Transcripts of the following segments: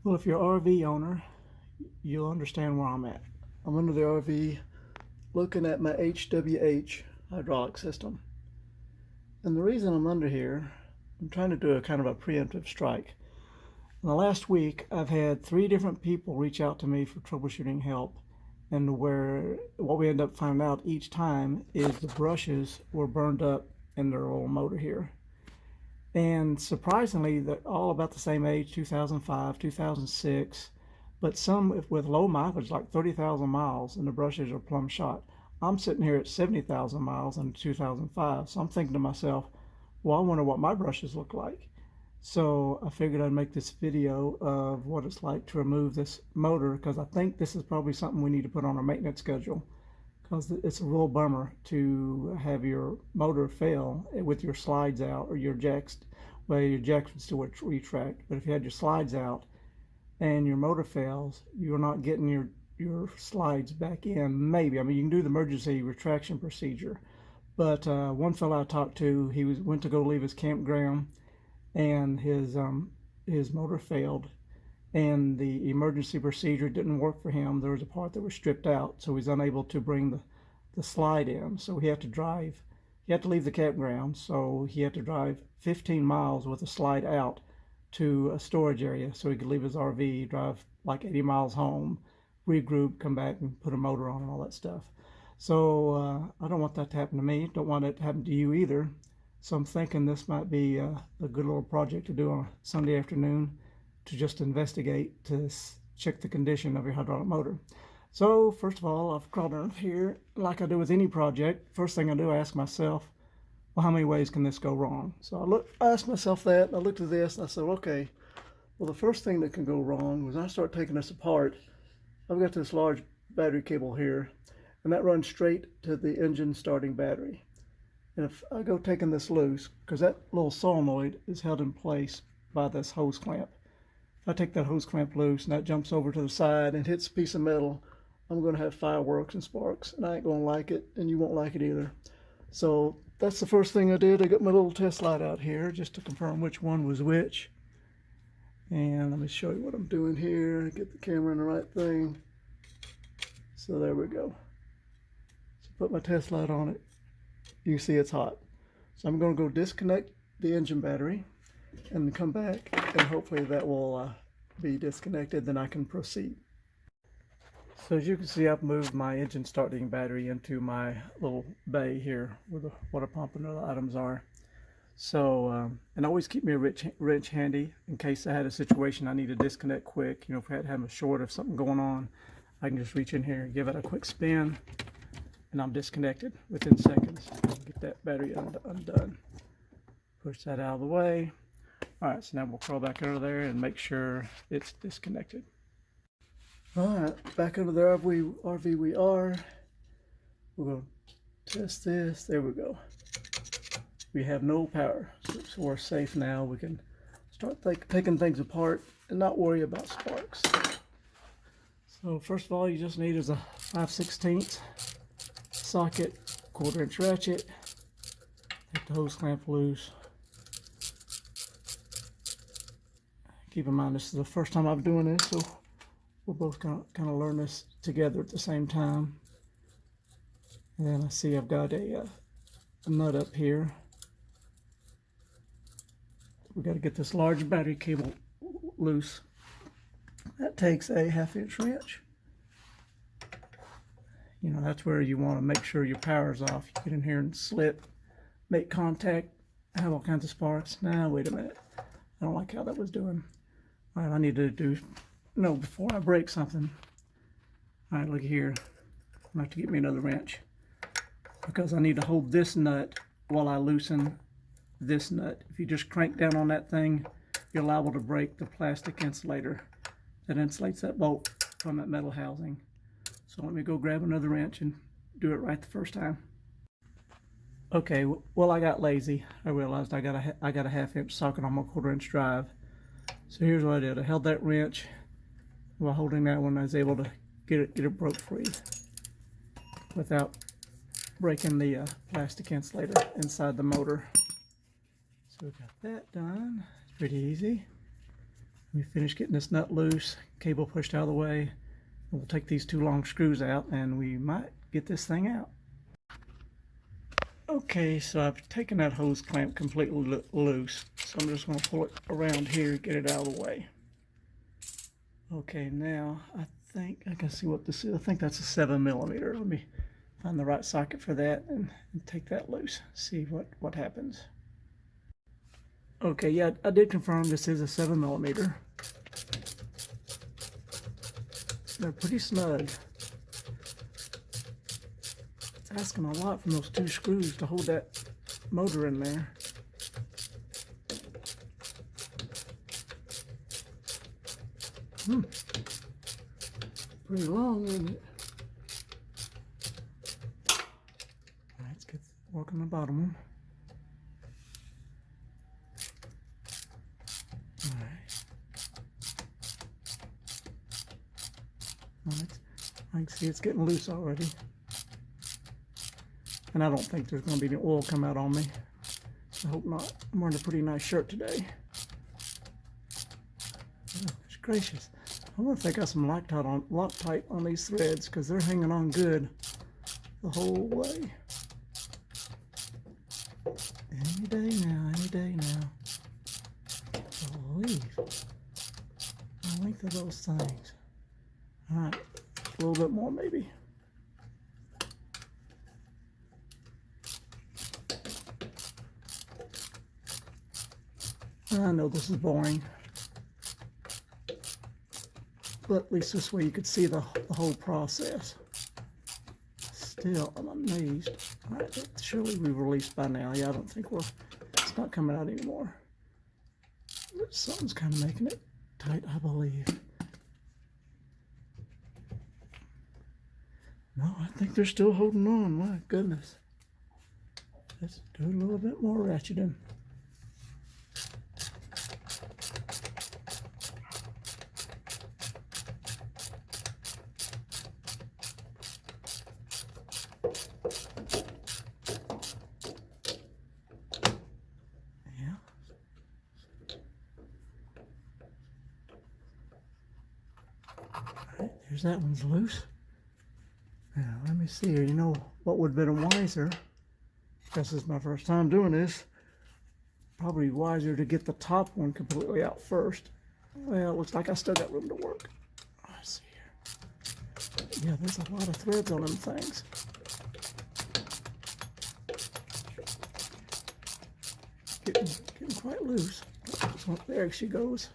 Well, if you're an RV owner, you'll understand where I'm at. I'm under the RV looking at my HWH hydraulic system. And the reason I'm under here, I'm trying to do a kind of a preemptive strike. In the last week, I've had 3 different people reach out to me for troubleshooting help. And what we end up finding out each time is the brushes were burned up in their old motor here. And surprisingly, they're all about the same age, 2005, 2006, but some with low mileage, like 30,000 miles, and the brushes are plumb shot. I'm sitting here at 70,000 miles in 2005, so I'm thinking to myself, well, I wonder what my brushes look like. So I figured I'd make this video of what it's like to remove this motor, because I think this is probably something we need to put on our maintenance schedule, because it's a real bummer to have your motor fail with your slides out or your jacks. Well, your jacks would still retract, but if you had your slides out and your motor fails, you're not getting your slides back in. Maybe, I mean, you can do the emergency retraction procedure, but one fellow I talked to, he went to go leave his campground, and his motor failed, and the emergency procedure didn't work for him. There was a part that was stripped out, so he's unable to bring the slide in. So he had to leave the campground, so he had to drive 15 miles with a slide out to a storage area so he could leave his RV, drive like 80 miles home, regroup, come back and put a motor on and all that stuff. So I don't want that to happen to me. Don't want it to happen to you either. So I'm thinking this might be a good little project to do on a Sunday afternoon, to just investigate, to check the condition of your hydraulic motor. So first of all, I've crawled under here. Like I do with any project, first thing I do, I ask myself, well, how many ways can this go wrong? So I asked myself that, and I looked at this, and I said, okay, well, the first thing that can go wrong was I start taking this apart. I've got this large battery cable here, and that runs straight to the engine starting battery. And if I go taking this loose, because that little solenoid is held in place by this hose clamp. If I take that hose clamp loose and that jumps over to the side and hits a piece of metal, I'm going to have fireworks and sparks, and I ain't going to like it, and you won't like it either. So that's the first thing I did. I got my little test light out here just to confirm which one was which. And let me show you what I'm doing here. Get the camera in the right thing. So there we go. So put my test light on it. You can see it's hot. So I'm going to go disconnect the engine battery and come back, and hopefully that will be disconnected, then I can proceed. So as you can see, I've moved my engine starting battery into my little bay here where the water pump and other items are. So, and always keep me a wrench handy in case I had a situation I need to disconnect quick. You know, if I had to have a short or something going on, I can just reach in here, give it a quick spin, and I'm disconnected within seconds. Get that battery undone. Push that out of the way. All right, so now we'll crawl back under there and make sure it's disconnected. All right, back under the RV we are. We're going to test this. There we go. We have no power, so we're safe now. We can start taking things apart and not worry about sparks. So first of all, you just need is a 5/16 socket, 1/4-inch ratchet. Take the hose clamp loose. Keep in mind this is the first time I'm doing this, so we're both kind of learn this together at the same time. And then I see I've got a nut up here. We got to get this large battery cable loose. That takes a 1/2-inch wrench. You know, that's where you want to make sure your power's off. You get in here and slip, make contact, have all kinds of sparks. Now, wait a minute. I don't like how that was doing. All right, I need to before I break something. All right, look here. I'm going to have to get me another wrench, because I need to hold this nut while I loosen this nut. If you just crank down on that thing, you're liable to break the plastic insulator that insulates that bolt from that metal housing. So let me go grab another wrench and do it right the first time. Okay, well, I got lazy. I realized I got a 1/2-inch socket on my 1/4-inch drive. So here's what I did. I held that wrench while holding that one. I was able to get it broke free without breaking the plastic insulator inside the motor. So we got that done. It's pretty easy. Let me finish getting this nut loose, cable pushed out of the way. We'll take these two long screws out and we might get this thing out. Okay, so I've taken that hose clamp completely loose, so I'm just going to pull it around here, get it out of the way. Okay, now I think I can see what this is. I think that's a 7mm. Let me find the right socket for that and take that loose, see what happens. Okay, yeah, I did confirm this is a 7mm. They're pretty snug. It's asking a lot from those two screws to hold that motor in there. Pretty long, isn't it? Alright, let's get working the bottom one. Alright, I can see it's getting loose already. And I don't think there's going to be any oil come out on me. I hope not. I'm wearing a pretty nice shirt today. Goodness gracious. I wonder if they got some Loctite on these threads, because they're hanging on good the whole way. Any day now, any day now. I can't believe the length of those things. Alright, a little bit more maybe. I know this is boring, but at least this way you could see the whole process. Still, I'm amazed. All right, surely we've released by now. Yeah, I don't think it's not coming out anymore. But something's kind of making it tight, I believe. No, I think they're still holding on. My goodness. Let's do a little bit more ratcheting. There's that one's loose. Now, let me see here. You know what would have been wiser? This is my first time doing this. Probably wiser to get the top one completely out first. Well, it looks like I still got room to work. Let's see here. Yeah, there's a lot of threads on them things. Getting quite loose. So there she goes.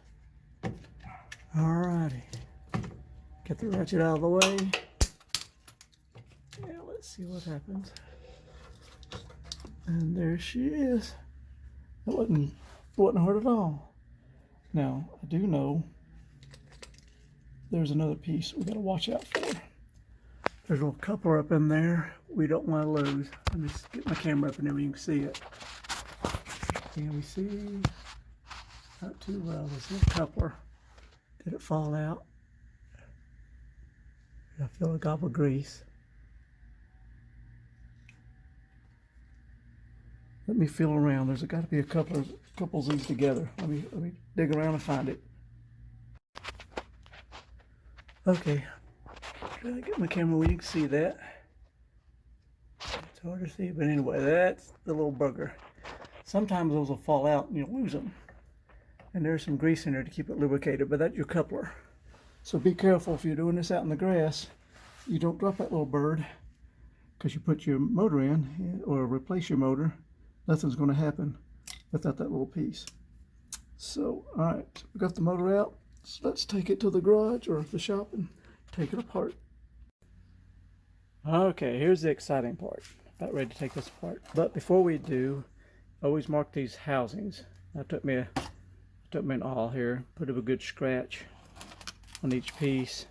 Alrighty. Get the ratchet out of the way. Yeah, let's see what happens. And there she is. It wasn't hard at all. Now, I do know there's another piece we gotta watch out for. There's a little coupler up in there we don't want to lose. Let me just get my camera up and then you can see it. Can we see? Not too well. This little coupler. Did it fall out? I feel a gob of grease. Let me feel around. There's got to be a couple of these together. Let me dig around and find it. Okay. Try to get my camera where you can see that. It's hard to see, but anyway, that's the little bugger. Sometimes those will fall out and you'll lose them. And there's some grease in there to keep it lubricated, but that's your coupler. So be careful if you're doing this out in the grass. You don't drop that little bird because you put your motor in or replace your motor. Nothing's going to happen without that little piece. So, all right, we got the motor out. So let's take it to the garage or the shop and take it apart. Okay, here's the exciting part. About ready to take this apart. But before we do, always mark these housings. I took me an awl here, put a good scratch on each piece.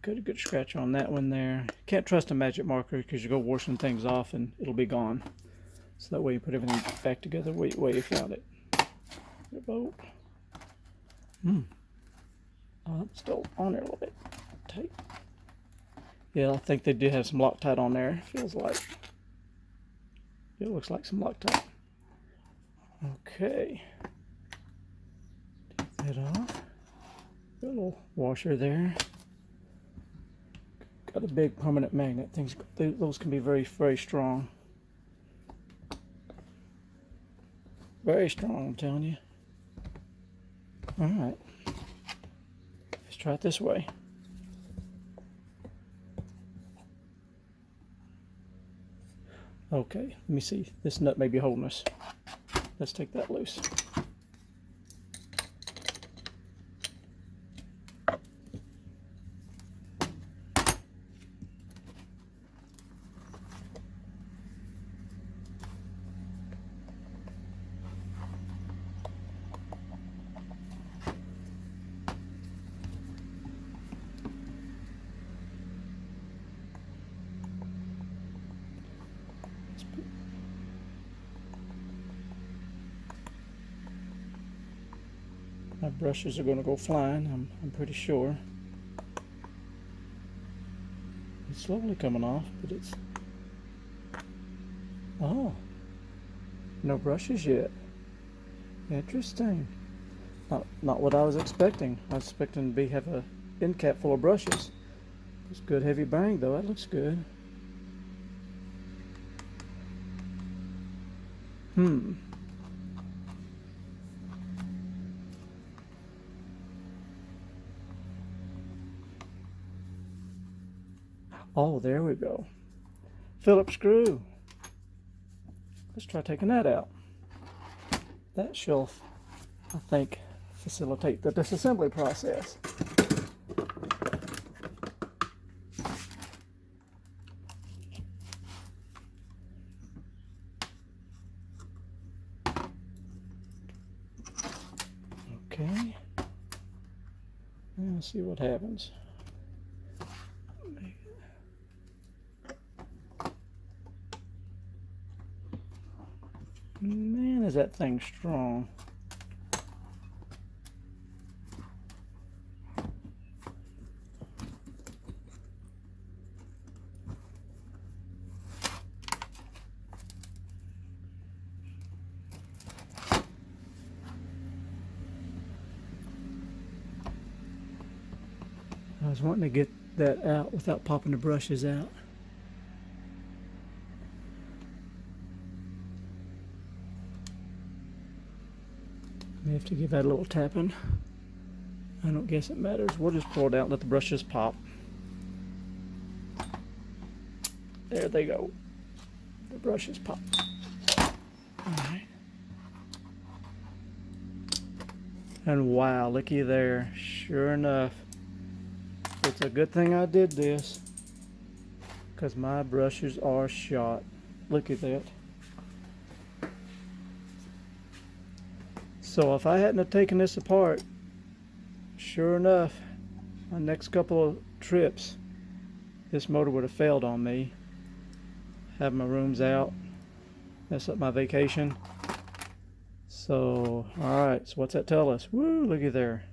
Got a good scratch on that one there. Can't trust a magic marker because you go washing things off and it'll be gone. So that way you put everything back together the way you found it. The bolt. It's still on there a little bit tight. Yeah, I think they do have some Loctite on there. Feels like. It looks like some Loctite. Okay. Take head off. Got a little washer there. Got a big permanent magnet. Those can be very, very strong. Very strong, I'm telling you. All right. Let's try it this way. Okay, let me see. This nut may be holding us. Let's take that loose. My brushes are going to go flying, I'm pretty sure. It's slowly coming off, but it's... Oh, no brushes yet. Interesting. Not what I was expecting. I was expecting to have a end cap full of brushes. It's good heavy bang though, that looks good. Oh, there we go. Phillips screw. Let's try taking that out. That shall, I think, facilitate the disassembly process. Okay. Let's see what happens. Man, is that thing strong. I was wanting to get that out without popping the brushes out. May have to give that a little tapping. I don't guess it matters. We'll just pull it out and let the brushes pop. There they go. The brushes pop. Alright. And wow, looky there. Sure enough. It's a good thing I did this, because my brushes are shot. Look at that. So if I hadn't have taken this apart, sure enough, my next couple of trips, this motor would have failed on me. Have my rooms out, mess up my vacation. So, alright, so what's that tell us? Woo, looky there.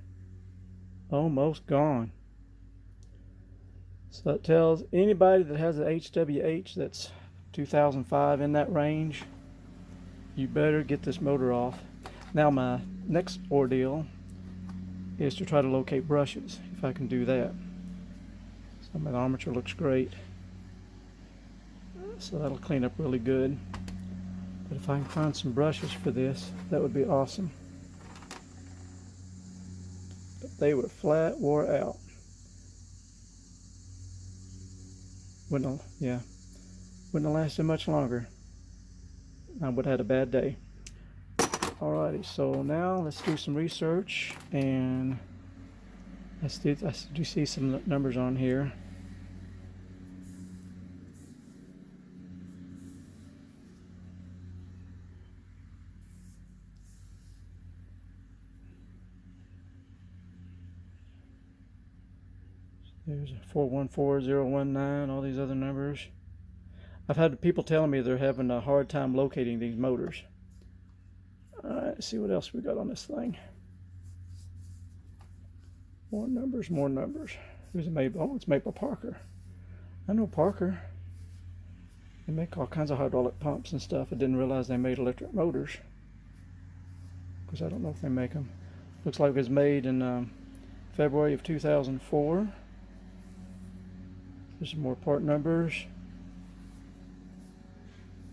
Almost gone. So that tells anybody that has an HWH that's 2005 in that range, you better get this motor off. Now my next ordeal is to try to locate brushes, if I can do that. So my armature looks great. So that'll clean up really good. But if I can find some brushes for this, that would be awesome. But they were flat wore out. Wouldn't have lasted much longer. I would have had a bad day. Alrighty, so now let's do some research, and I do see some numbers on here. There's a 414019, all these other numbers. I've had people telling me they're having a hard time locating these motors. Alright, let's see what else we got on this thing. More numbers, more numbers. Who's it made? Oh, it's made by Parker. I know Parker. They make all kinds of hydraulic pumps and stuff. I didn't realize they made electric motors, because I don't know if they make them. Looks like it was made in February of 2004. There's some more part numbers.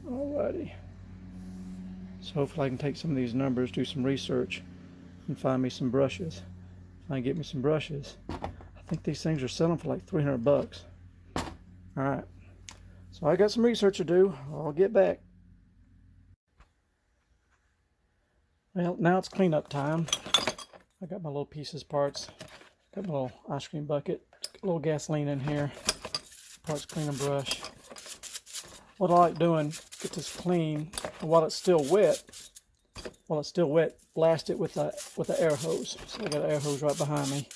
Alrighty. So hopefully I can take some of these numbers, do some research, and find me some brushes. If I can get me some brushes. I think these things are selling for like 300 bucks. Alright. So I got some research to do. I'll get back. Well, now it's cleanup time. I got my little pieces, parts. Got my little ice cream bucket. A little gasoline in here. Parts cleaning brush. What I like doing, get this clean, and while it's still wet, blast it with a air hose. So I got an air hose right behind me,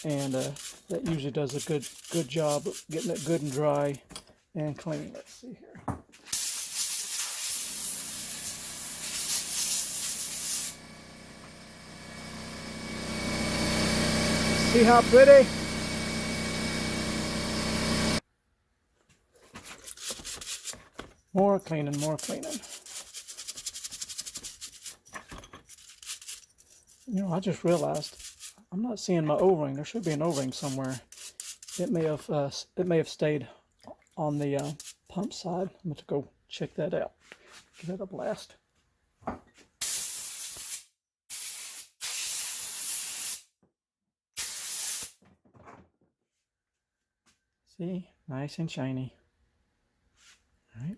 and that usually does a good job of getting it good and dry and clean. Let's see here. See how pretty? More cleaning, more cleaning. You know, I just realized I'm not seeing my O-ring. There should be an O-ring somewhere. It may have stayed on the pump side. I'm going to go check that out. Give it a blast. See, nice and shiny. All right.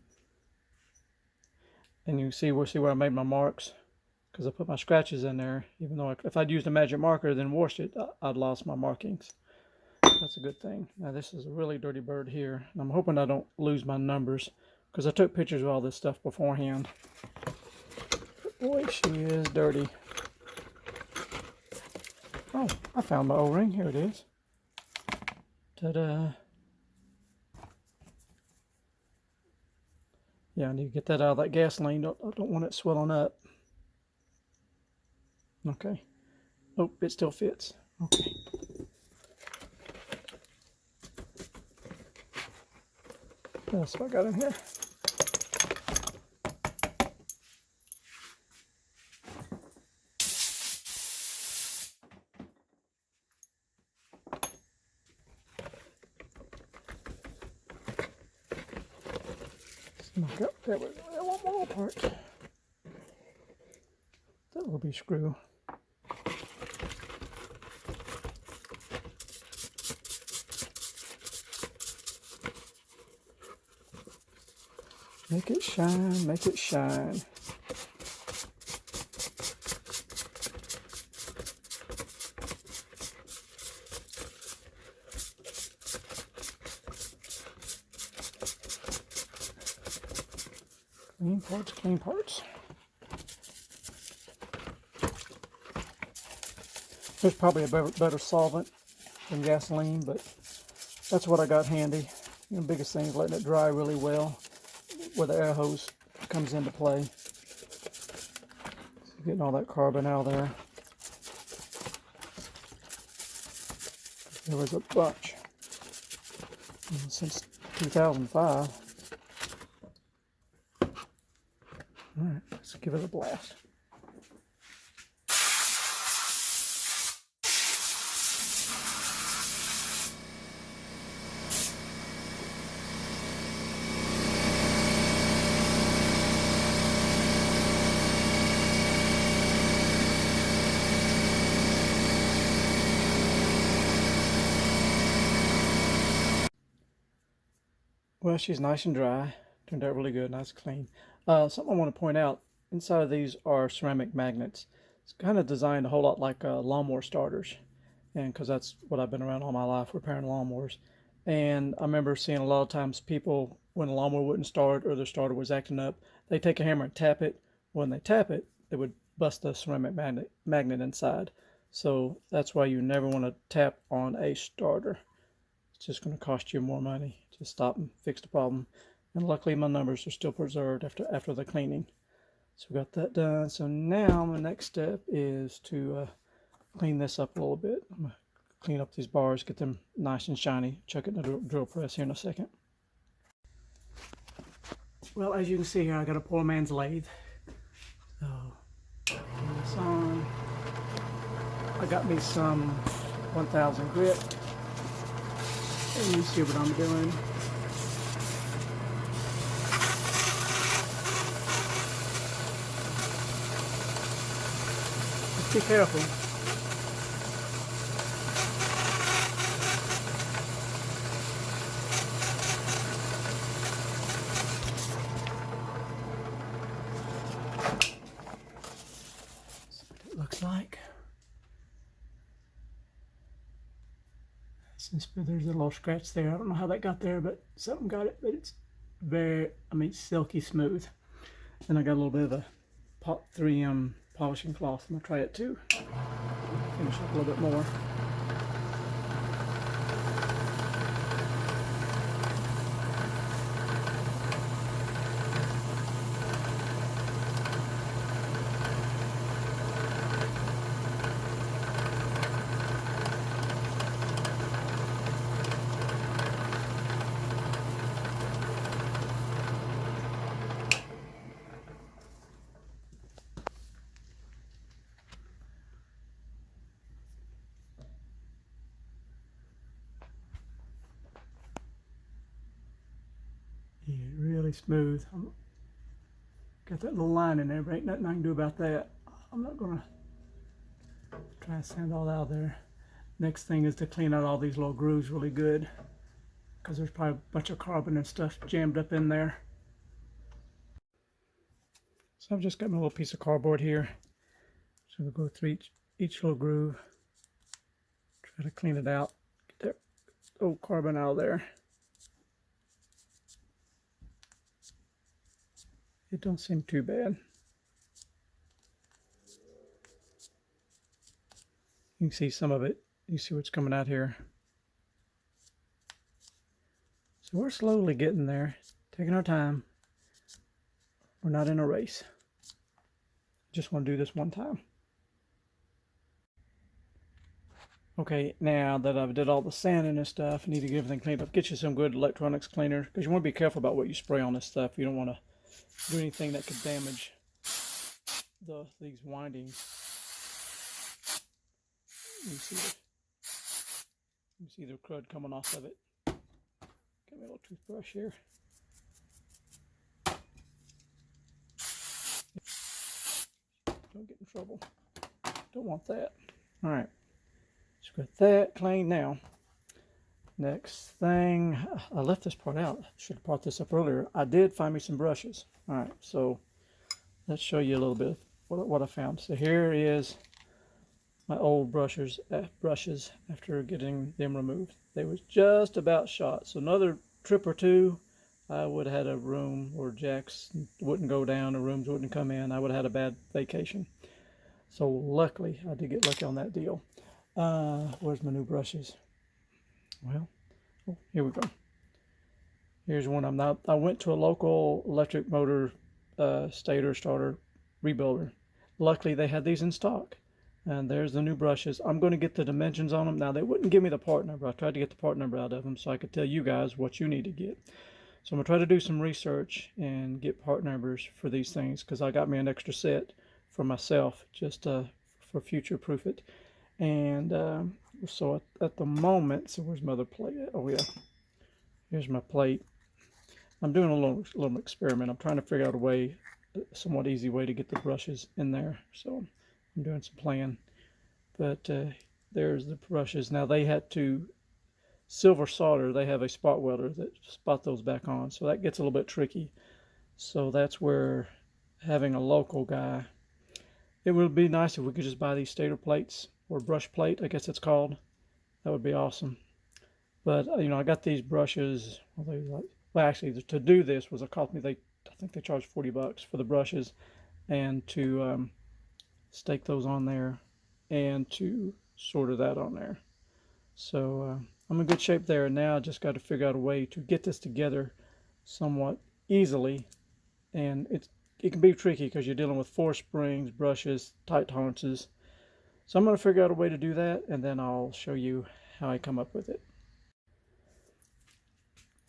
And you can see where I made my marks, because I put my scratches in there. Even though if I'd used a magic marker then washed it, I'd lost my markings. That's a good thing. Now this is a really dirty bird here, and I'm hoping I don't lose my numbers, because I took pictures of all this stuff beforehand. But boy, she is dirty. Oh, I found my O-ring. Here it is. Ta-da! Yeah, I need to get that out of that gasoline. I don't want it swelling up. Okay. Oh, it still fits. Okay. What else have I got in here? There we go. One more part. That will be screw. Make it shine, make it shine. Clean parts, clean parts. There's probably a better solvent than gasoline, but that's what I got handy. You know, the biggest thing is letting it dry really well, where the air hose comes into play. Getting all that carbon out of there. There was a bunch since 2005. All right, let's give it a blast. Well, she's nice and dry. Turned out really good, nice and clean. Something I want to point out, inside of these are ceramic magnets. It's kind of designed a whole lot like lawnmower starters, and because that's what I've been around all my life, repairing lawnmowers. And I remember seeing a lot of times people, when a lawnmower wouldn't start or the starter was acting up, they take a hammer and tap it. When they tap it, they would bust the ceramic magnet inside. So that's why you never want to tap on a starter. It's just going to cost you more money. Just stop and fix the problem. And luckily my numbers are still preserved after the cleaning. So we got that done. So now my next step is to clean this up a little bit. I'm going to clean up these bars, get them nice and shiny. Chuck it in the drill press here in a second. Well, as you can see here, I got a poor man's lathe. So turn this on. I got me some 1000 grit, and you see what I'm doing. Just be careful. That's what it looks like. Since there's a little scratch there, I don't know how that got there, but something got it. But it's very, silky smooth. And I got a little bit of a 3M polishing cloth. I'm gonna try it too. Finish up a little bit more. Yeah, really smooth. Got that little line in there, but ain't nothing I can do about that. I'm not gonna try to sand all out of there. Next thing is to clean out all these little grooves really good, because there's probably a bunch of carbon and stuff jammed up in there. So I've just got my little piece of cardboard here. So we'll go through each little groove, try to clean it out, get that old carbon out of there. It don't seem too bad. You can see some of it. You see what's coming out here. So we're slowly getting there, taking our time. We're not in a race. Just want to do this one time. Okay, now that I've did all the sanding and stuff, I need to get everything cleaned up. Get you some good electronics cleaner, because you want to be careful about what you spray on this stuff. You don't want to do anything that could damage these windings. You see the crud coming off of it. Got me a little toothbrush here. Don't get in trouble. Don't want that. All right, so got that clean now. Next thing, I left this part out. Should have brought this up earlier. I did find me some brushes. All right, so let's show you a little bit of what I found. So here is my old brushes after getting them removed. They was just about shot. So another trip or two, I would have had a room where jacks wouldn't go down, the rooms wouldn't come in. I would have had a bad vacation. So luckily, I did get lucky on that deal. Where's my new brushes? Well, oh, here we go. Here's one. I went to a local electric motor stator starter rebuilder. Luckily, they had these in stock. And there's the new brushes. I'm going to get the dimensions on them. Now, they wouldn't give me the part number. I tried to get the part number out of them so I could tell you guys what you need to get. So I'm going to try to do some research and get part numbers for these things, because I got me an extra set for myself just for future proof it. And so at the moment, so where's my other plate? Oh yeah, here's my plate. I'm doing a little experiment. I'm trying to figure out a somewhat easy way to get the brushes in there. So I'm doing some playing. But there's the brushes. Now they had to silver solder. They have a spot welder that spot those back on. So that gets a little bit tricky. So that's where having a local guy, it would be nice if we could just buy these stator plates, or brush plate, I guess it's called. That would be awesome. But you know, I got these brushes. Well, actually, to do this was cost me. I think they charged $40 for the brushes, and to stake those on there, and to solder that on there. So I'm in good shape there. Now I just got to figure out a way to get this together somewhat easily, and it can be tricky because you're dealing with force springs, brushes, tight tolerances. So I'm going to figure out a way to do that, and then I'll show you how I come up with it.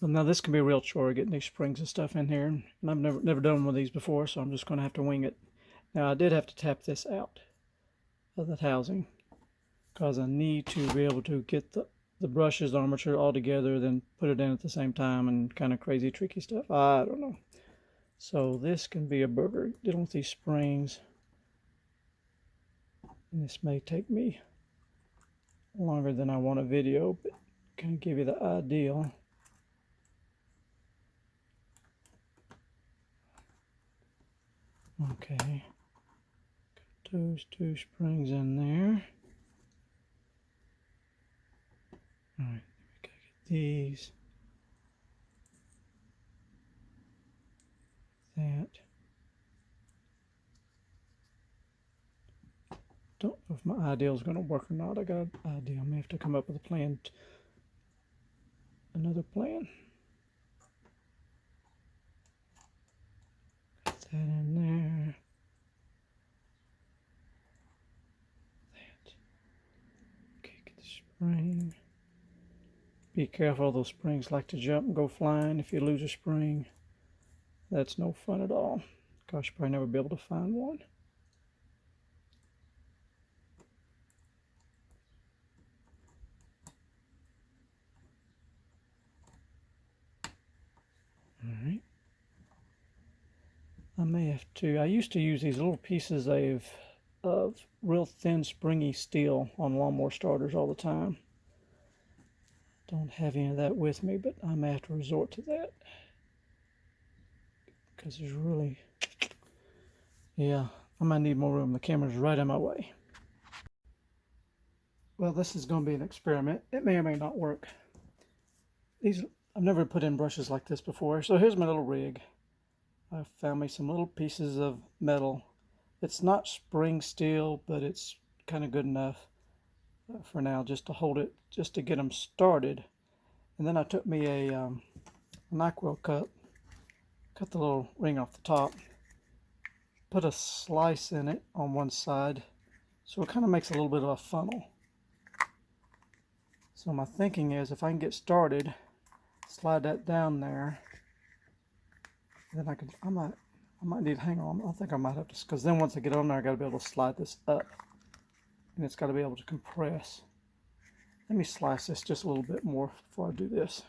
Well, now this can be a real chore, getting these springs and stuff in here, and I've never done one of these before, so I'm just going to have to wing it. Now I did have to tap this out of that housing, because I need to be able to get the brushes, the armature all together, then put it in at the same time, and kind of crazy tricky stuff. I don't know. So this can be a burger dealing with these springs. And this may take me longer than I want a video, but kind of give you the idea. Okay, got those two springs in there. All right, we gotta get these. That. Don't know if my idea is going to work or not. I got an idea. I may have to come up with a plan. Another plan. Put that in there. That. Okay, get the spring. Be careful, those springs like to jump and go flying. If you lose a spring, that's no fun at all. Gosh, you'll probably never be able to find one. Alright. I may have to, I used to use these little pieces of real thin springy steel on lawnmower starters all the time. Don't have any of that with me, but I may have to resort to that. Because there's really, yeah, I might need more room. The camera's right in my way. Well, this is going to be an experiment. It may or may not work. I've never put in brushes like this before. So here's my little rig. I found me some little pieces of metal. It's not spring steel, but it's kind of good enough for now, just to hold it, just to get them started. And then I took me a NyQuil cup, cut the little ring off the top, put a slice in it on one side, so it kind of makes a little bit of a funnel. So my thinking is, if I can get started, slide that down there, then I might need to hang on. I think I might have to, because then once I get on there, I got to be able to slide this up, and it's got to be able to compress. Let me slice this just a little bit more before I do this.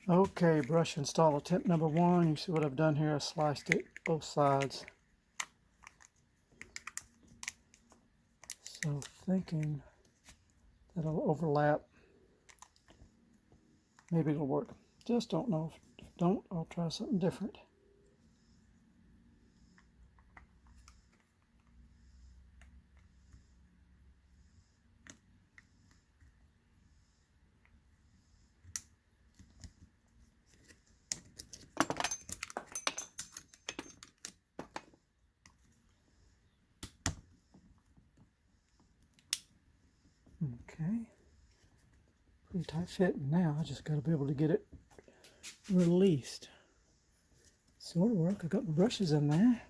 Okay, brush install attempt number 1. You see what I've done here? I sliced it both sides. So thinking that'll overlap. Maybe it'll work. Just don't know. If don't, I'll try something different. Okay, pretty tight fit. Now I just got to be able to get it released. Sort of work. I got my brushes in there.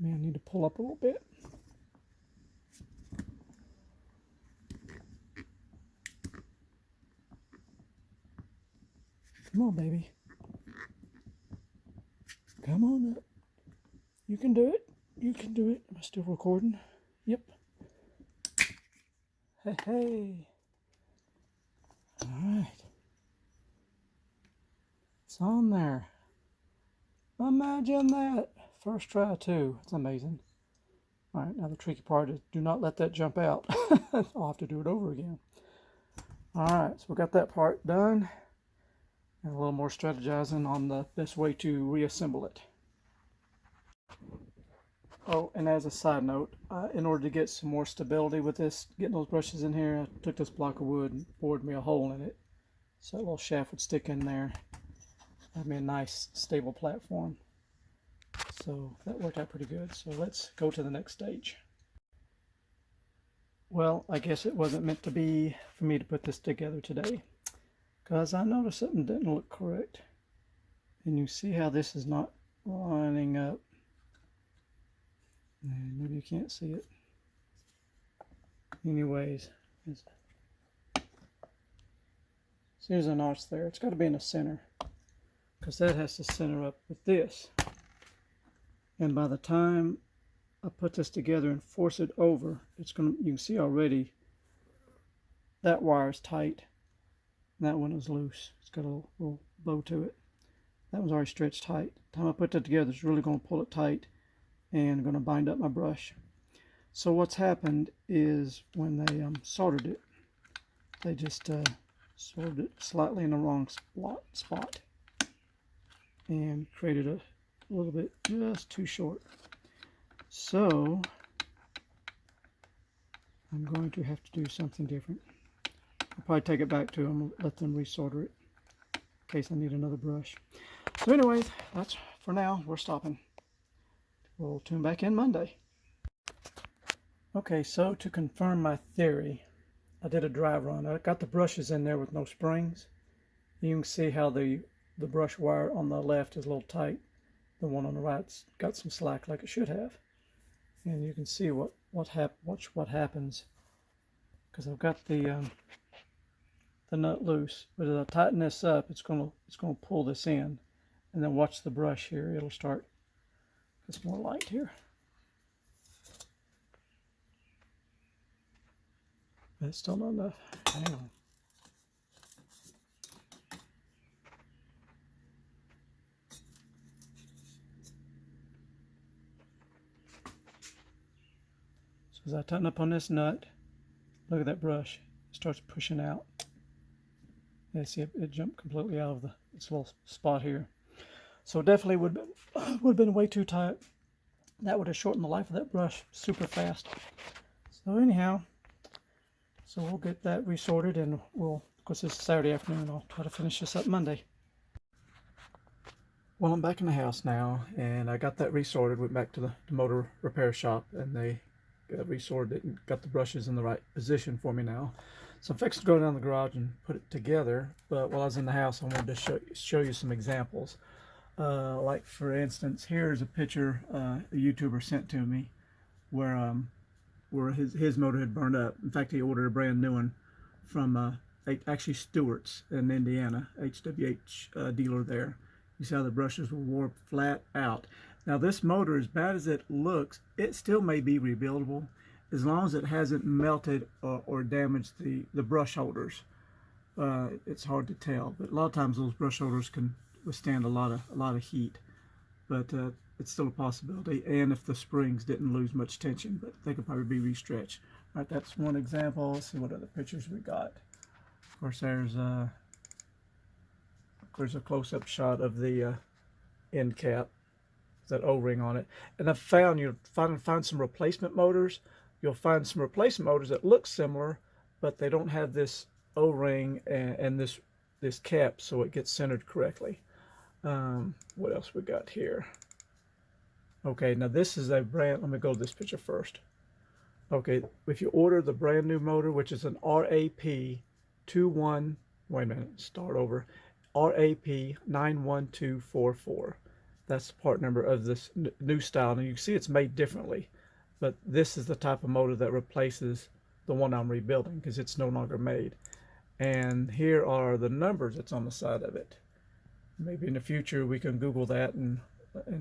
Maybe I need to pull up a little bit. Come on, baby. Come on up. You can do it. You can do it. Am I still recording? Yep. Hey, hey. All right. It's on there. Imagine that. First try too. It's amazing. All right, now the tricky part is do not let that jump out. I'll have to do it over again. All right, so we got that part done. And a little more strategizing on the best way to reassemble it. Oh, and as a side note, in order to get some more stability with this, getting those brushes in here, I took this block of wood and bored me a hole in it. So that little shaft would stick in there. Have me a nice, stable platform. So that worked out pretty good. So let's go to the next stage. Well, I guess it wasn't meant to be for me to put this together today, because I noticed something didn't look correct. And you see how this is not lining up. Maybe you can't see it. Anyways, so here's a notch there. It's got to be in the center, because that has to center up with this. And by the time I put this together and force it over, it's gonna, you can see already that wire is tight and that one is loose. It's got a little bow to it. That one's already stretched tight. The time I put that together, it's really going to pull it tight and going to bind up my brush. So what's happened is when they soldered it, they just soldered it slightly in the wrong spot and created a little bit just too short. So I'm going to have to do something different. I'll probably take it back to them, let them resolder it in case I need another brush. So anyways, that's for now. We're stopping. We'll tune back in Monday. Okay, so to confirm my theory, I did a dry run. I got the brushes in there with no springs. You can see how the brush wire on the left is a little tight. The one on the right's got some slack like it should have. And you can see what happens because I've got the nut loose. But as I tighten this up, it's gonna pull this in, and then watch the brush here. It'll start. Get some more light here. But it's still not enough. Hang on. So as I tighten up on this nut, look at that brush. It starts pushing out. Yeah, see it jumped completely out of this little spot here. So definitely would have been way too tight. That would have shortened the life of that brush super fast. So anyhow, so we'll get that resorted, and we'll, of course this is Saturday afternoon, I'll try to finish this up Monday. Well, I'm back in the house now, and I got that resorted, went back to the motor repair shop, and they resorted it and got the brushes in the right position for me now. So I'm fixing to go down the garage and put it together, but while I was in the house, I wanted to show you some examples. Like for instance, here's a picture a YouTuber sent to me where his motor had burned up. In fact, he ordered a brand new one from actually Stuarts in Indiana, HWH dealer there. You see how the brushes were warped flat out. Now this motor, as bad as it looks, it still may be rebuildable as long as it hasn't melted or damaged the brush holders. It's hard to tell, but a lot of times those brush holders can withstand a lot of heat, but it's still a possibility. And if the springs didn't lose much tension, but they could probably be restretched. All right, that's one example. Let's see what other pictures we got. Of course, there's a close-up shot of the end cap, that O-ring on it. And I've found you'll find some replacement motors. You'll find some replacement motors that look similar, but they don't have this O-ring and this cap, so it gets centered correctly. What else we got here? Okay, now this is a brand. Let me go to this picture first. Okay, if you order the brand new motor, which is an RAP91244, wait a minute, start over. RAP91244. That's the part number of this new style. Now you can see it's made differently, but this is the type of motor that replaces the one I'm rebuilding because it's no longer made. And here are the numbers that's on the side of it. Maybe in the future we can Google that and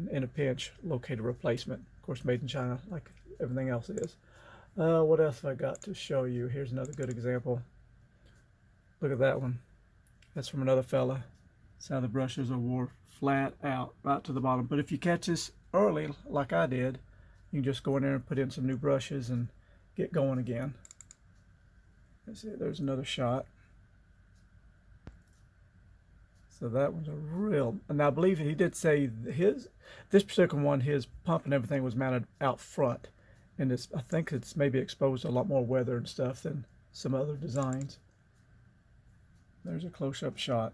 in a pinch locate a replacement. Of course, made in China like everything else is. What else have I got to show you? Here's another good example. Look at that one. That's from another fella. That's how the brushes are wore flat out right to the bottom. But if you catch this early like I did, you can just go in there and put in some new brushes and get going again. Let's see, there's another shot. So that one's a real, and I believe he did say this particular one, his pump and everything was mounted out front, and I think it's maybe exposed to a lot more weather and stuff than some other designs. There's a close-up shot.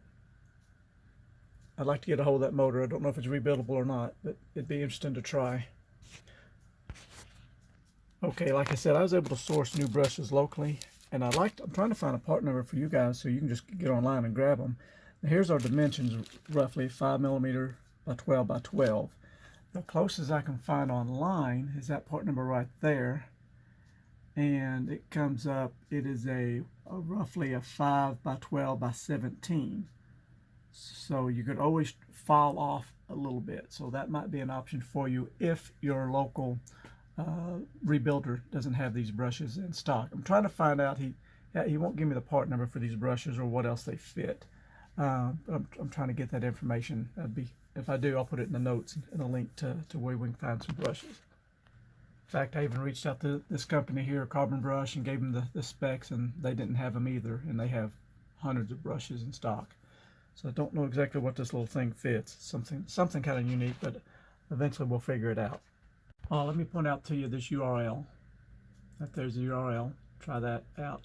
I'd like to get a hold of that motor. I don't know if it's rebuildable or not, but it'd be interesting to try. Okay, like I said, I was able to source new brushes locally, and I'm trying to find a part number for you guys so you can just get online and grab them. Now, here's our dimensions, roughly 5mm by 12 by 12. The closest I can find online is that part number right there, and it comes up, it is roughly a 5 by 12 by 17. So you could always file off a little bit, so that might be an option for you if your local rebuilder doesn't have these brushes in stock. I'm trying to find out. He won't give me the part number for these brushes or what else they fit. But I'm trying to get that information. If I do, I'll put it in the notes and a link to where we can find some brushes. In fact, I even reached out to this company here, Carbon Brush, and gave them the specs, and they didn't have them either, and they have hundreds of brushes in stock. So I don't know exactly what this little thing fits. Something kind of unique, but eventually we'll figure it out. Let me point out to you this URL. If there's the URL, try that out.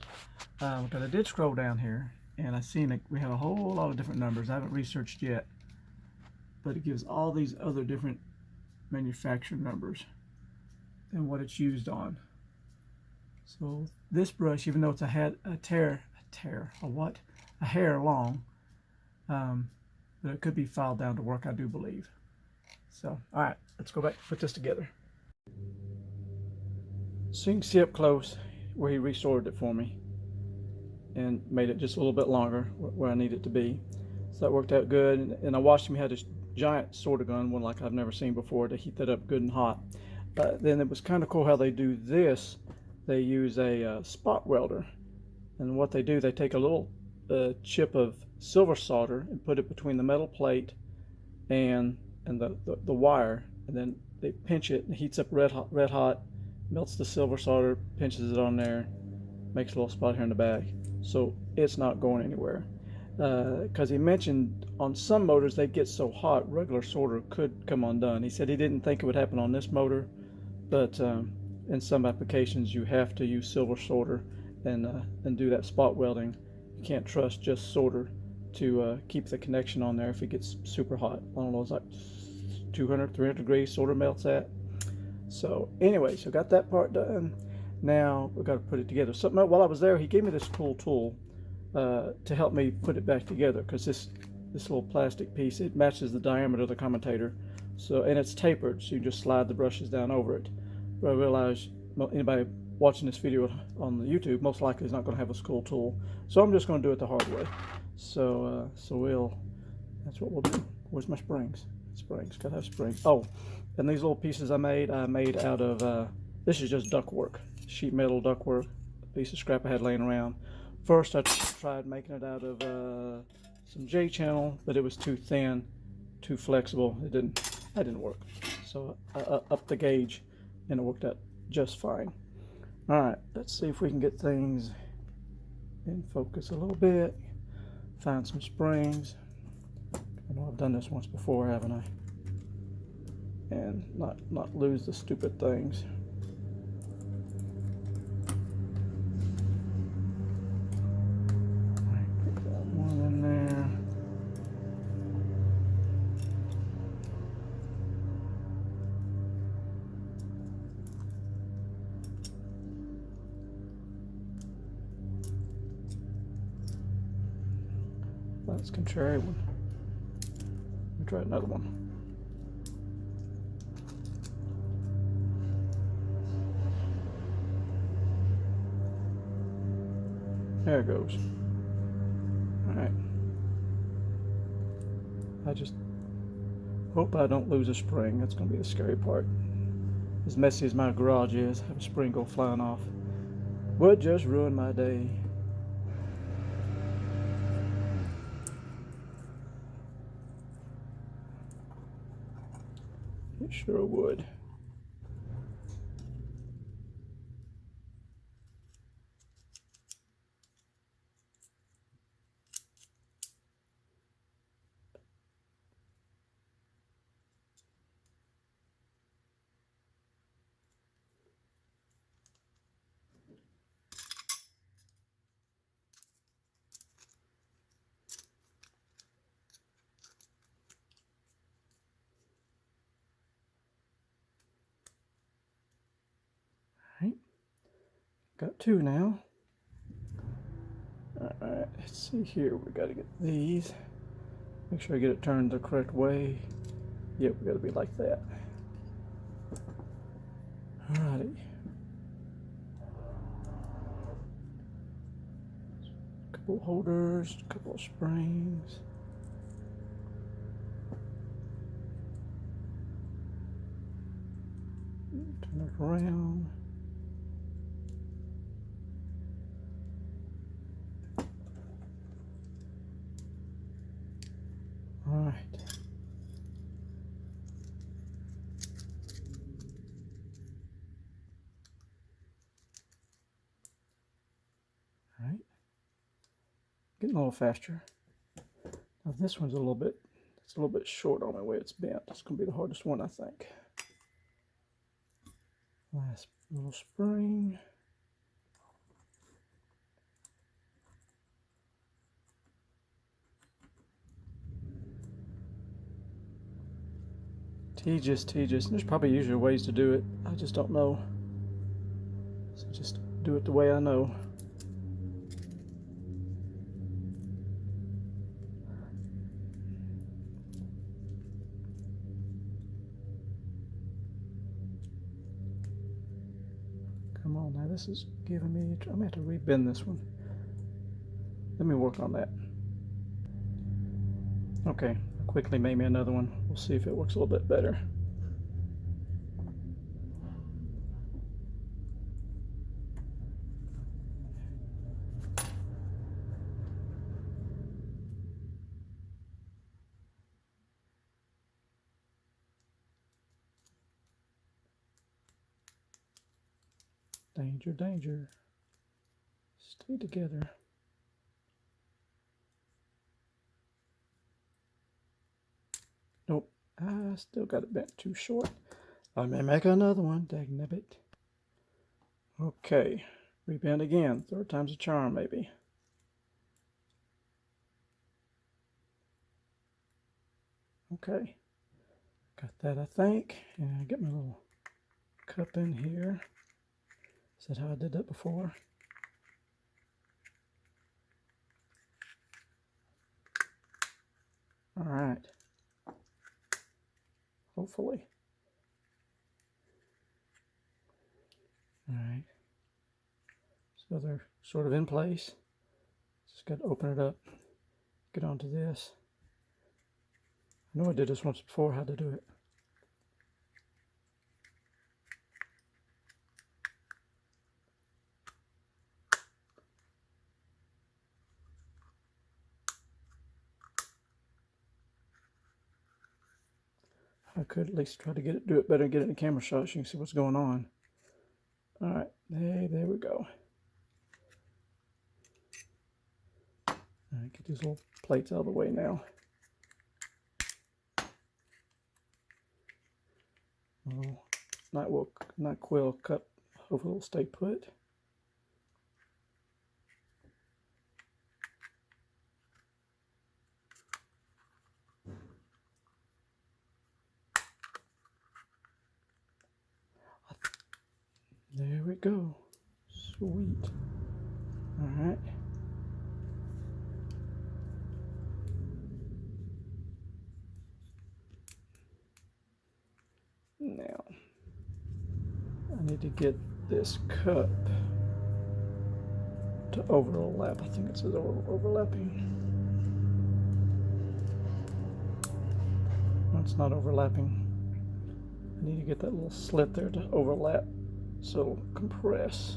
Because I did scroll down here, and I seen that we have a whole lot of different numbers. I haven't researched yet, but it gives all these other different manufacturer numbers and what it's used on. So this brush, even though it's a hair long, but it could be filed down to work, I do believe. So, all right, let's go back and put this together. So you can see up close where he restored it for me and made it just a little bit longer where I need it to be. So that worked out good. And I watched him have this giant sorter gun, one like I've never seen before, to heat that up good and hot. Then it was kind of cool how they do this. They use a spot welder, and what they do, they take a little chip of silver solder and put it between the metal plate and the wire, and then they pinch it and it heats up red hot, melts the silver solder, pinches it on there, makes a little spot here in the back, so it's not going anywhere. Because he mentioned on some motors they get so hot regular solder could come undone. He said he didn't think it would happen on this motor, but in some applications you have to use silver solder and do that spot welding. You can't trust just solder to keep the connection on there if it gets super hot. I don't know, it's like 200, 300 degrees solder melts at. So anyway, so got that part done. Now we've got to put it together. Something, while I was there, he gave me this cool tool to help me put it back together, because this little plastic piece, it matches the diameter of the commutator, so, and it's tapered, so you just slide the brushes down over it. But I realize anybody watching this video on the YouTube most likely is not going to have this cool tool, so I'm just going to do it the hard way. So that's what we'll do. Where's my springs? Springs, gotta have springs. Oh, and these little pieces I made out of this is just ductwork, sheet metal ductwork, a piece of scrap I had laying around. First I tried making it out of some J-channel, but it was too thin, too flexible. That didn't work. So I upped the gauge and it worked out just fine. All right, let's see if we can get things in focus a little bit. Find some springs. I know I've done this once before, haven't I? And not lose the stupid things. That's contrary one. Let me try another one. There it goes. Alright. I just hope I don't lose a spring. That's going to be the scary part. As messy as my garage is, have a spring go flying off would just ruin my day. It sure would. Right. Got two now. Alright, let's see here. We got to get these. Make sure I get it turned the correct way. Yep, we got to be like that. Alrighty. Couple of holders, a couple of springs. Turn it around. All right. All right. Getting a little faster. Now this one's it's a little bit short on the way it's bent. It's going to be the hardest one, I think. Last little spring. Tedious. There's probably easier ways to do it. I just don't know. So just do it the way I know. Come on now, this is giving me, I'm gonna have to rebend this one. Let me work on that. Okay, quickly made me another one. We'll see if it works a little bit better. Danger, danger. Stay together. Nope, I still got it bent too short. I may make another one, dagnabbit. Okay, rebend again. Third time's a charm, maybe. Okay, got that, I think. And I get my little cup in here. Is that how I did that before? All right. Hopefully. All right. So they're sort of in place. Just got to open it up. Get onto this. I know I did this once before, how to do it. I could at least try to do it better and get it in the camera shot so you can see what's going on. All right, there we go. All right, get these little plates out of the way now. Little NyQuil cup, hopefully it'll stay put. There we go. Sweet. All right. Now, I need to get this cup to overlap. I think it says overlapping. No, it's not overlapping. I need to get that little slit there to overlap so it'll compress.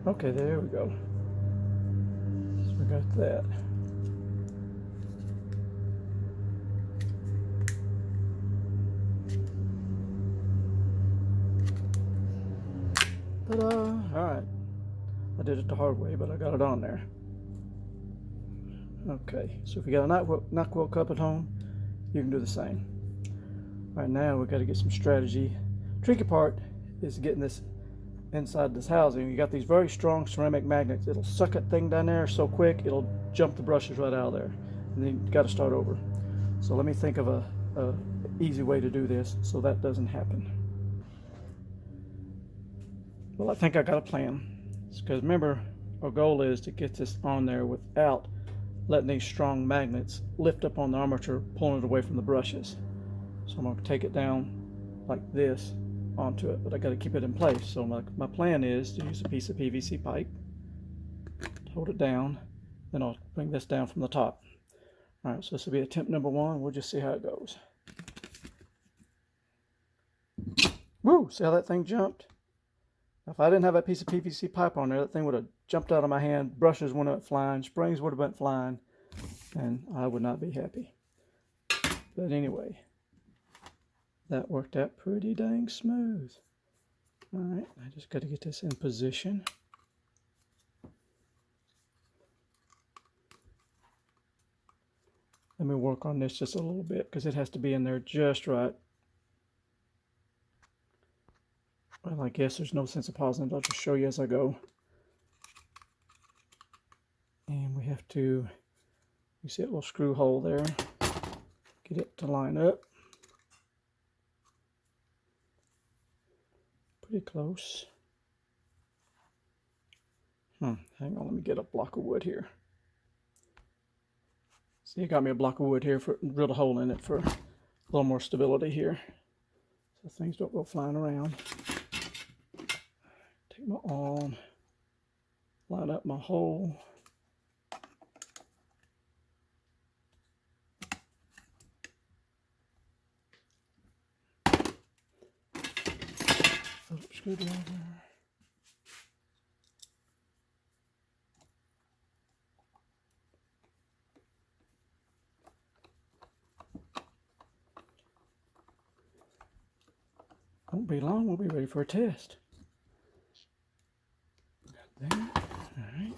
Okay, there we go. So we got that. Ta-da! All right. I did it the hard way, but I got it on there. Okay, so if you got a NyQuil cup at home, you can do the same. All right, now we've got to get some strategy. Tricky part is getting this inside this housing. You got these very strong ceramic magnets. It'll suck that thing down there so quick, it'll jump the brushes right out of there. And then you got to start over. So let me think of a easy way to do this so that doesn't happen. Well, I think I got a plan. Because remember, our goal is to get this on there without letting these strong magnets lift up on the armature, pulling it away from the brushes. So I'm going to take it down like this onto it, but I got to keep it in place. So my plan is to use a piece of PVC pipe, hold it down, then I'll bring this down from the top. All right, so this will be attempt number one. We'll just see how it goes. Woo! See how that thing jumped? If I didn't have that piece of PVC pipe on there, that thing would have jumped out of my hand, brushes would have went flying, springs would have went flying, and I would not be happy. But anyway, that worked out pretty dang smooth. All right, I just got to get this in position. Let me work on this just a little bit because it has to be in there just right. Well, I guess there's no sense of pausing it. I'll just show you as I go. And we have to, you see that little screw hole there? Get it to line up. Pretty close. Hang on, let me get a block of wood here. See, it got me a block of wood here, drilled a hole in it for a little more stability here, so things don't go flying around. Take my awl, line up my hole. Phillips screwdriver. Won't be long, we'll be ready for a test. Got that. Alright.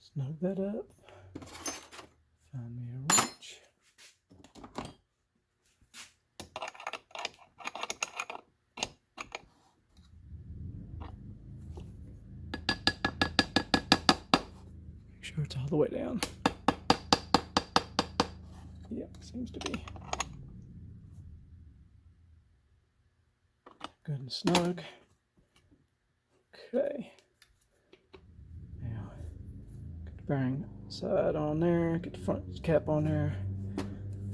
Snug that up. Find me a wrench. Make sure it's all the way down. Yep, seems to be. Good and snug. Okay. Now, get the bearing side on there, get the front cap on there.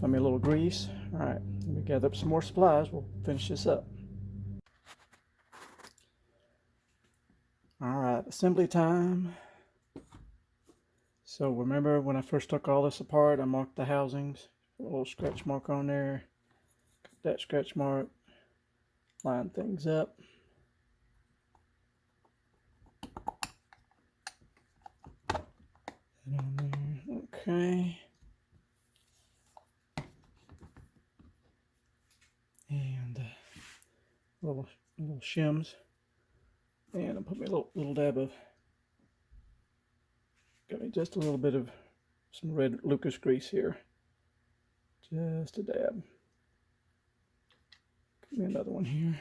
Find me a little grease. Alright, let me gather up some more supplies. We'll finish this up. Alright, assembly time. So remember when I first took all this apart, I marked the housings. Put a little scratch mark on there. Got that scratch mark. Line things up. That on there. Okay. And little shims. And I'll put me a little dab of, got me just a little bit of some red Lucas grease here. Just a dab. Give me another one here.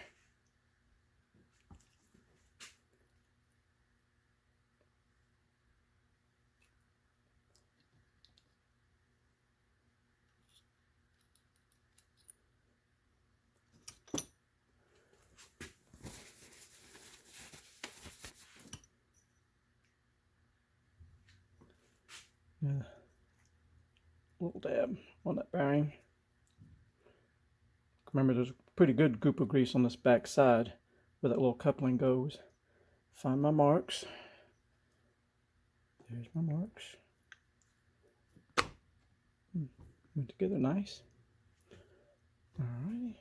Yeah. Little dab on that bearing. Remember, there's a pretty good goop of grease on this back side where that little coupling goes. Find my marks. There's my marks. Went together nice. Alrighty.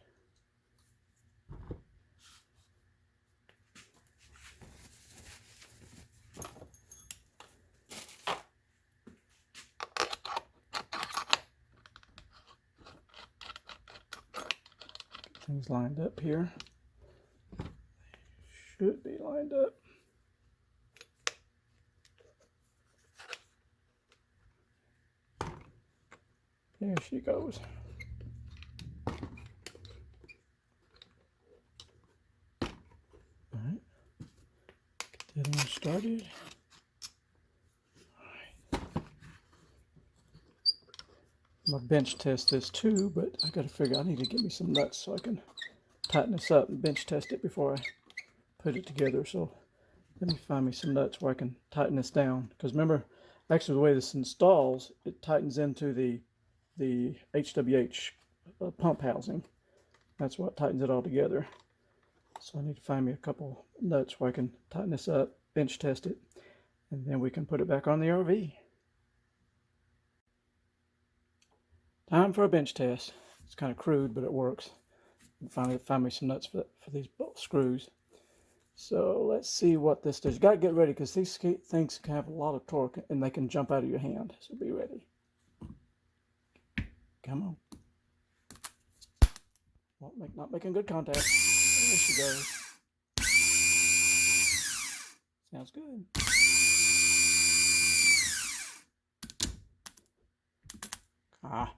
Things lined up here. Should be lined up. There she goes. All right, get that one started. All right. I'm gonna bench test this too, but I gotta figure I need to get me some nuts so I can tighten this up and bench test it before I put it together. So let me find me some nuts where I can tighten this down. Because remember, actually the way this installs, it tightens into the HWH pump housing. That's what tightens it all together. So I need to find me a couple nuts where I can tighten this up, bench test it, and then we can put it back on the RV. Time for a bench test. It's kind of crude, but it works. Finally find me some nuts for these bolt screws. So let's see what this does. You got to get ready because these things can have a lot of torque and they can jump out of your hand. So be ready. Come on. Well, not making good contact. There she goes. Sounds good. Ah.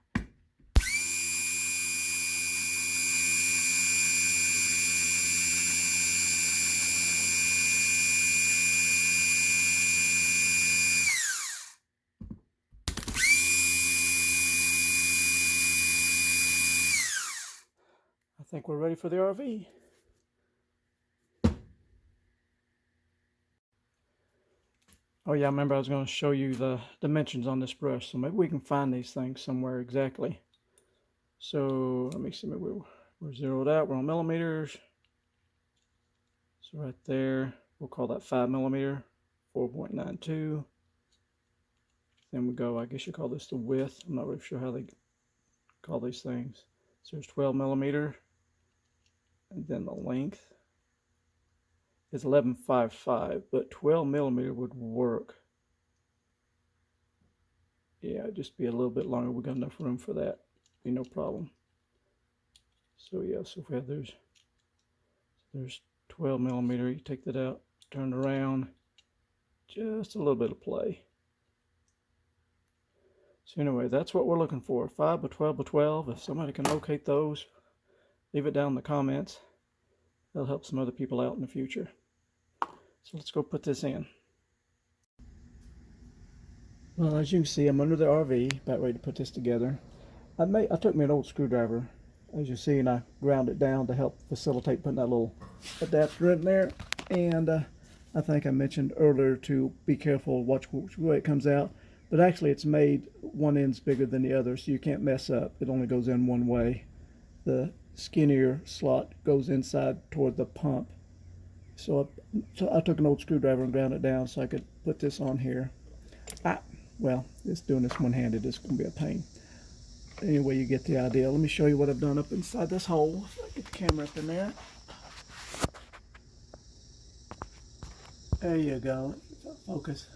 I think we're ready for the RV. Oh yeah, I remember I was going to show you the dimensions on this brush, so maybe we can find these things somewhere exactly. So let me see, maybe we're zeroed out, we're on millimeters. So right there, we'll call that 5 millimeter, 4.92. Then we go, I guess you call this the width. I'm not really sure how they call these things. So there's 12 millimeter. And then the length is 11.55, but 12 millimeter would work. Yeah, it'd just be a little bit longer. We got enough room for that. Be no problem. So yeah, so if we have there's 12 millimeter, you take that out, turn it around, just a little bit of play. So anyway, that's what we're looking for. 5 by 12 by 12. If somebody can locate those, leave it down in the comments. That'll help some other people out in the future. So let's go put this in. Well, as you can see, I'm under the RV, about ready to put this together. I took me an old screwdriver, as you see, and I ground it down to help facilitate putting that little adapter in there. And I think I mentioned earlier to be careful, watch which way it comes out. But actually, it's made one end's bigger than the other, so you can't mess up. It only goes in one way. The skinnier slot goes inside toward the pump. So I took an old screwdriver and ground it down so I could put this on here. Well, doing this one-handed is going to be a pain. Anyway, you get the idea. Let me show you what I've done up inside this hole. If I get the camera up in there. There you go. Focus.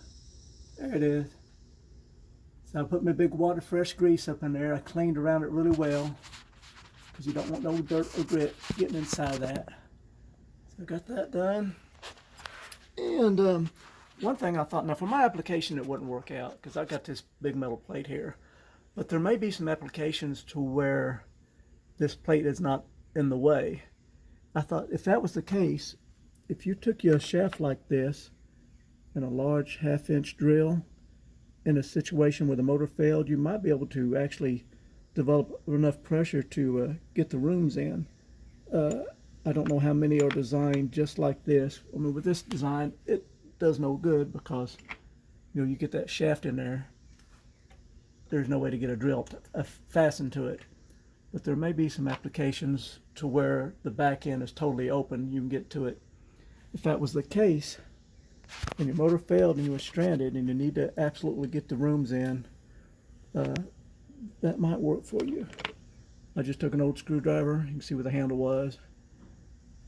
There it is. So I put my big water fresh grease up in there. I cleaned around it really well because you don't want no dirt or grit getting inside that. So I got that done. And one thing I thought, now for my application it wouldn't work out because I got this big metal plate here. But there may be some applications to where this plate is not in the way. I thought if that was the case, if you took your shaft like this and a large 1/2-inch drill in a situation where the motor failed, you might be able to actually develop enough pressure to get the rooms in. I don't know how many are designed just like this. I mean, with this design, it does no good because, you know, you get that shaft in there, there's no way to get a drill fastened to it. But there may be some applications to where the back end is totally open, you can get to it. If that was the case, and your motor failed and you were stranded and you need to absolutely get the rooms in, that might work for you. I just took an old screwdriver, you can see where the handle was,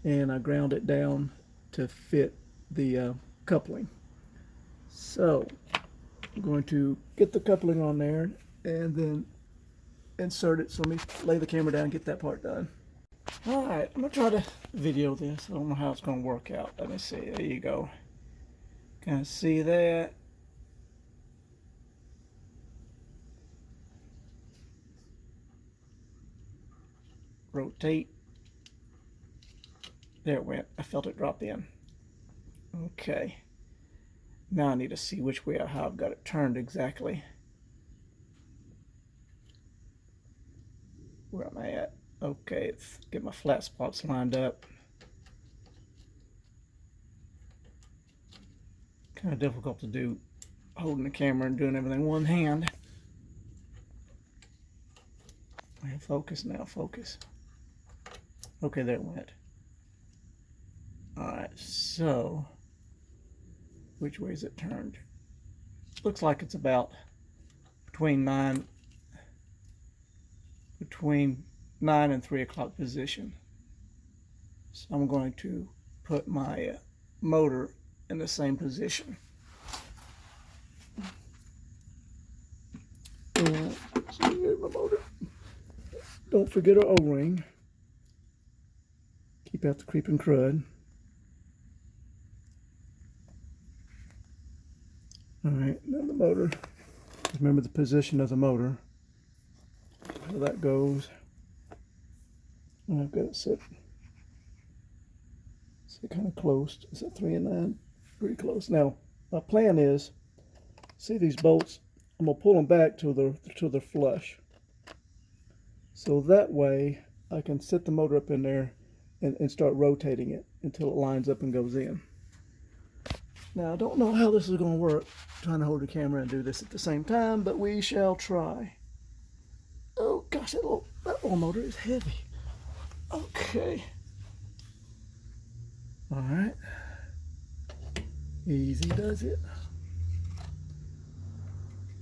and I ground it down to fit the coupling. So I'm going to get the coupling on there and then insert it. So let me lay the camera down and get that part done. Alright, I'm going to try to video this. I don't know how it's going to work out. Let me see. There you go. Can you see that? Rotate. There it went. I felt it drop in. Okay. Now I need to see which way how I've got it turned exactly. Where am I at? Okay, let's get my flat spots lined up. Kind of difficult to do holding the camera and doing everything one hand. Focus now, focus. Okay, there it went. Alright, so which way is it turned? Looks like it's about between 9 and 3 o'clock position. So I'm going to put my motor in the same position. And so here's my motor. Don't forget our O-ring. Keep out the creeping crud. Alright, now the motor. Remember the position of the motor. How that goes. And I've got it set kind of close. It's at 3 and 9. Pretty close. Now, my plan is, see these bolts? I'm going to pull them back till they're flush. So that way, I can set the motor up in there and start rotating it until it lines up and goes in. Now, I don't know how this is going to work, trying to hold the camera and do this at the same time, but we shall try. Oh gosh, that little motor is heavy. Okay. All right. Easy does it.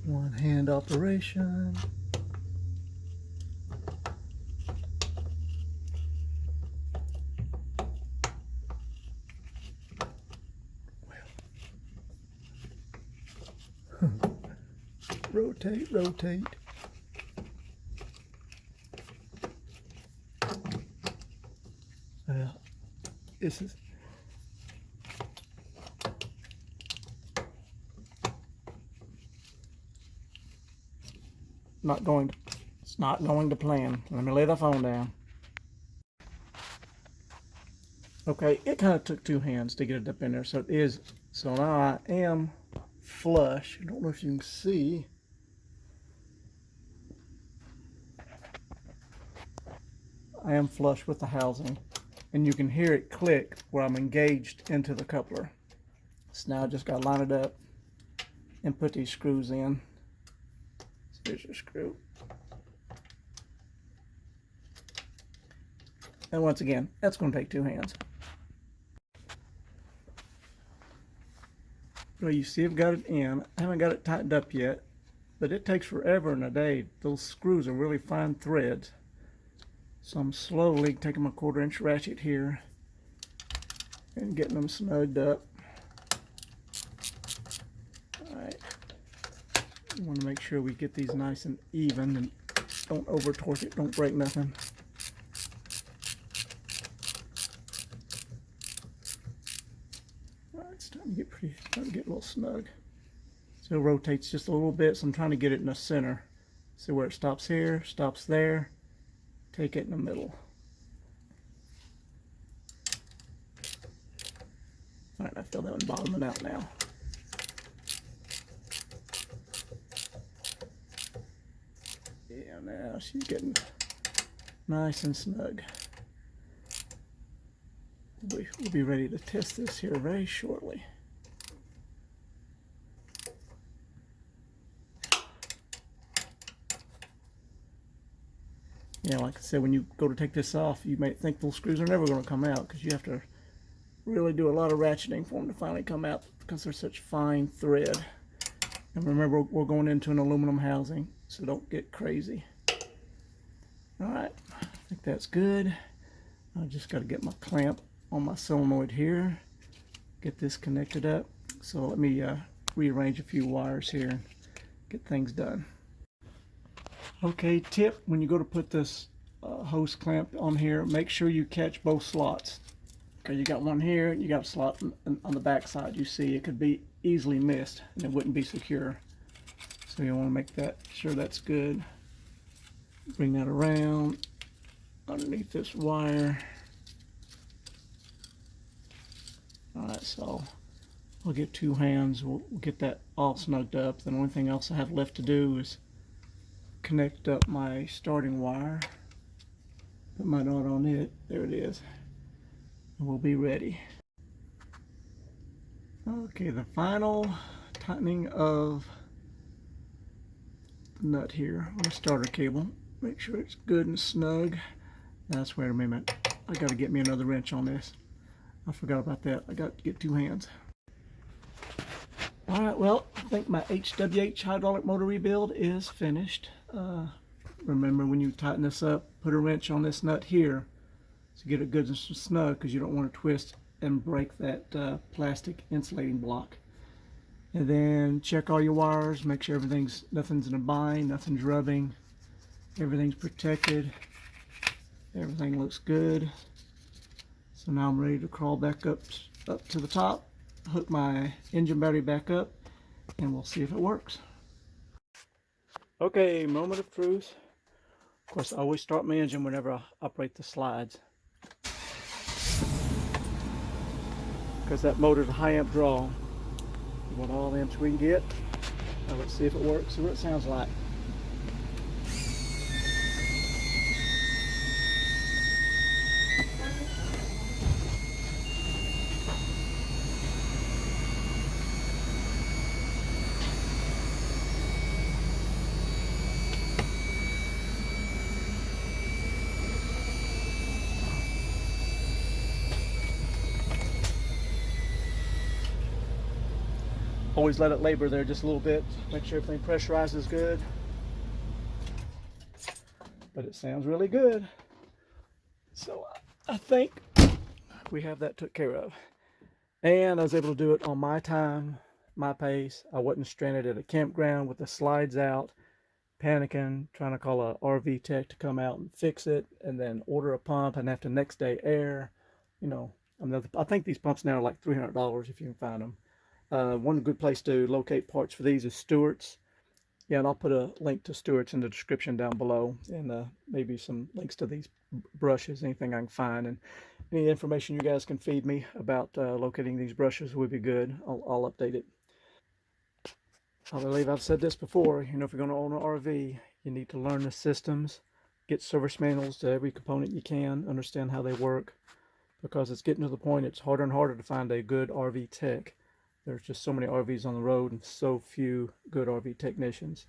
One hand operation. Rotate, rotate. Well, this is it's not going to plan. Let me lay the phone down. Okay, it kind of took 2 hands to get it up in there, so it is, so now I am flush. I don't know if you can see. I am flush with the housing, and you can hear it click where I'm engaged into the coupler. So now I just got to line it up and put these screws in. So here's your screw. And once again, that's going to take 2 hands. Well, you see I've got it in. I haven't got it tightened up yet, but it takes forever and a day. Those screws are really fine threads. So I'm slowly taking my 1/4-inch ratchet here and getting them snugged up. Alright. We want to make sure we get these nice and even and don't over torque it, don't break nothing. It's starting to get a little snug. So it rotates just a little bit, so I'm trying to get it in the center. See where it stops here, stops there. Take it in the middle. All right, I feel that one bottoming out now. Yeah, now she's getting nice and snug. We'll be ready to test this here very shortly. Yeah, like I said, when you go to take this off, you may think those screws are never going to come out because you have to really do a lot of ratcheting for them to finally come out because they're such fine thread. And remember, we're going into an aluminum housing, so don't get crazy. All right, I think that's good. I just got to get my clamp on my solenoid here, get this connected up. So let me rearrange a few wires here and get things done. Okay, tip, when you go to put this hose clamp on here, make sure you catch both slots. Okay, you got one here, you got a slot on the back side. You see it could be easily missed and it wouldn't be secure. So you want to make sure that's good. Bring that around underneath this wire. Alright, so I'll get 2 hands, we'll get that all snugged up. The only thing else I have left to do is connect up my starting wire, put my knot on it, there it is, and we'll be ready. Okay, the final tightening of the nut here on the starter cable. Make sure it's good and snug. That's wait a minute, I got to get me another wrench on this. I forgot about that. I got to get 2 hands. Alright, well, I think my HWH hydraulic motor rebuild is finished. Remember, when you tighten this up, put a wrench on this nut here So get it good and snug, because you don't want to twist and break that plastic insulating block. And then check all your wires, make sure nothing's in a bind, nothing's rubbing, everything's protected, everything looks good. So now I'm ready to crawl back up to the top, hook my engine battery back up, and we'll see if it works. Okay, moment of truth. Of course, I always start my engine whenever I operate the slides, because that motor's a high amp draw. We want all the amps we can get. Now let's see if it works, see what it sounds like. Always let it labor there just a little bit, make sure everything pressurizes good. But it sounds really good. So I think we have that took care of. And I was able to do it on my time, my pace. I wasn't stranded at a campground with the slides out, panicking, trying to call a RV tech to come out and fix it, and then order a pump and have to next day air. You know, I think these pumps now are like $300 if you can find them. One good place to locate parts for these is Stuarts. Yeah, and I'll put a link to Stuarts in the description down below, and maybe some links to these brushes, anything I can find, and any information you guys can feed me about locating these brushes would be good. I'll update it. I believe I've said this before, you know, if you're going to own an RV, you need to learn the systems, get service manuals to every component you can, understand how they work, because it's getting to the point it's harder and harder to find a good RV tech. There's just so many RVs on the road and so few good RV technicians.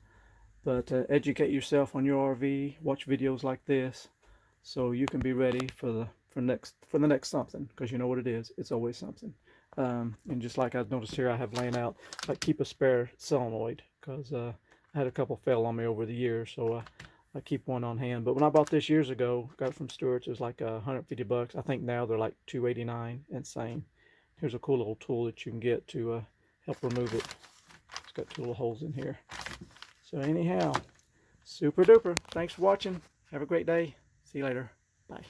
But educate yourself on your RV, watch videos like this, so you can be ready for the next something, because you know what it is. It's always something. And just like I've noticed here, I have laying out, I keep a spare solenoid, because I had a couple fail on me over the years, so I keep one on hand. But when I bought this years ago, got it from Stuarts, it was like $150. I think now they're like $289. Insane. Here's a cool little tool that you can get to help remove it. It's got two little holes in here. So anyhow, super duper. Thanks for watching. Have a great day. See you later. Bye.